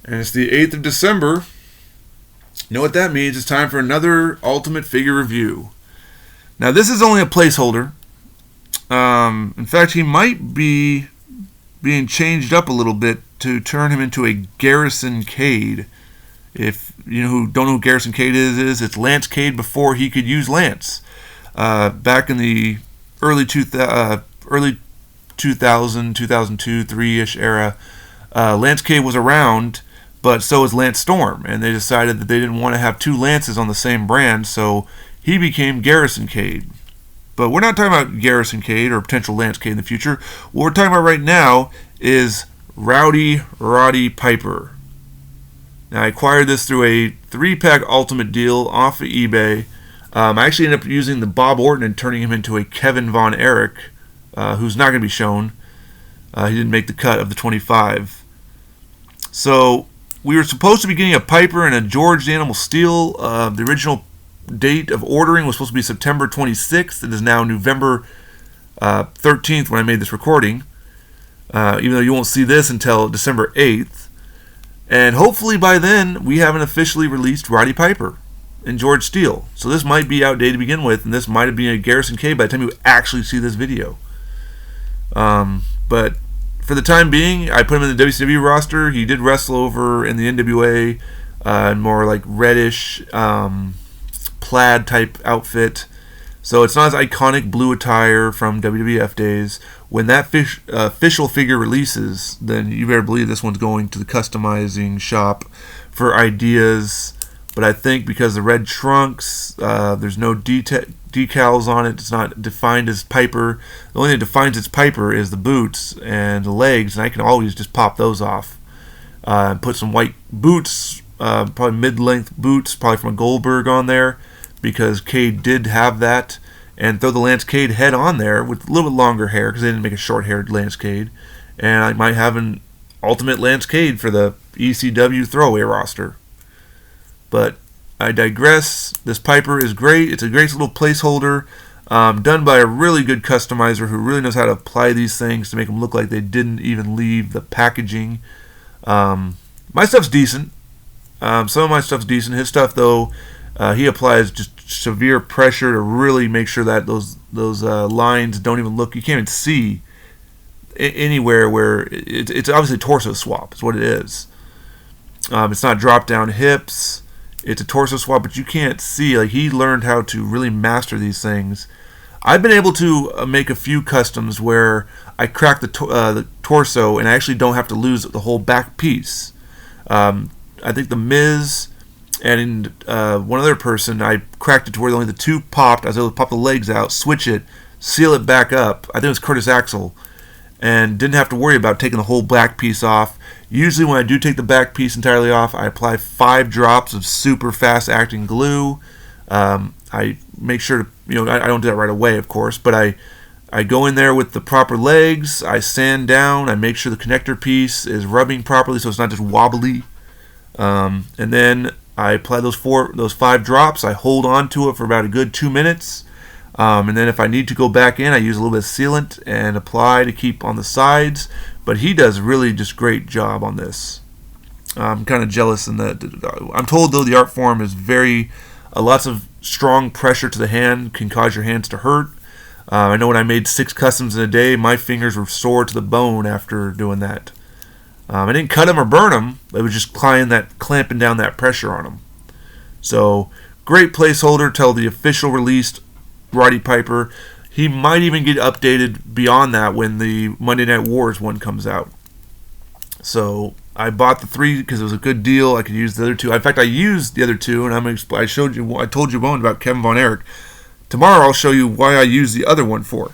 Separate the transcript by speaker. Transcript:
Speaker 1: And it's the 8th of December. You know what that means? It's time for another Ultimate Figure review. Now, this is only a placeholder. In fact, he might be being changed up a little bit to turn him into a Garrison Cade. If you know who don't know who Garrison Cade is it's Lance Cade before he could use Lance. Back in the early 2000, 2002, 3-ish era, Lance Cade was around, but so was Lance Storm, and they decided that they didn't want to have two Lances on the same brand, so he became Garrison Cade. But we're not talking about Garrison Cade or potential Lance Cade in the future. What we're talking about right now is Rowdy Roddy Piper. Now, I acquired this through a 3-pack Ultimate deal off of eBay. I actually ended up using the Bob Orton and turning him into a Kevin Von Erich, who's not going to be shown. He didn't make the cut of the 25. So, we were supposed to be getting a Piper and a George the Animal Steel. The original date of ordering was supposed to be September 26th. It is now November 13th when I made this recording. Even though you won't see this until December 8th. And hopefully by then, we haven't officially released Roddy Piper and George Steele. So this might be outdated to begin with, and this might have been a Garrison Cade by the time you actually see this video. But for the time being, I put him in the WCW roster. He did wrestle over in the NWA, more like reddish, plaid type outfit. So it's not as iconic blue attire from WWF days. When that official figure releases, then you better believe this one's going to the customizing shop for ideas. But I think because the red trunks, there's no decals on it, it's not defined as Piper. The only thing that defines its Piper is the boots and the legs, and I can always just pop those off. And put some white boots, probably mid-length boots, probably from a Goldberg on there, because Cade did have that, and throw the Lance Cade head on there with a little bit longer hair, because they didn't make a short-haired Lance Cade, and I might have an Ultimate Lance Cade for the ECW throwaway roster. But I digress. This Piper is great. It's a great little placeholder, done by a really good customizer who really knows how to apply these things to make them look like they didn't even leave the packaging. My stuff's decent. Some of my stuff's decent. His stuff, though, he applies just severe pressure to really make sure that those lines don't even look. You can't even see anywhere where it's obviously torso swap. Is what it is. It's not drop down hips. It's a torso swap, but you can't see. Like, he learned how to really master these things. I've been able to make a few customs where I crack the torso and I actually don't have to lose the whole back piece. I think the Miz and one other person, I cracked it to where only the two popped. I was able to pop the legs out, switch it, seal it back up. I think it was Curtis Axel, and didn't have to worry about taking the whole back piece off. Usually when I do take the back piece entirely off, I apply 5 drops of super fast acting glue. I make sure to, I don't do that right away, of course, but I go in there with the proper legs, I sand down, I make sure the connector piece is rubbing properly so it's not just wobbly. And then I apply those 5 drops. I hold on to it for about a good 2 minutes. And then if I need to go back in, I use a little bit of sealant and apply to keep on the sides. But he does really just great job on this. I'm kind of jealous in that. I'm told, though, the art form is lots of strong pressure to the hand can cause your hands to hurt. I know when I made 6 customs in a day, my fingers were sore to the bone after doing that. I didn't cut them or burn them. It was just clamping down that pressure on them. So, great placeholder till the official released Roddy Piper. He might even get updated beyond that when the Monday Night Wars one comes out. So, I bought the 3 because it was a good deal. I could use the other 2. In fact, I used the other 2, and I told you one about Kevin Von Erich. Tomorrow, I'll show you why I used the other one for.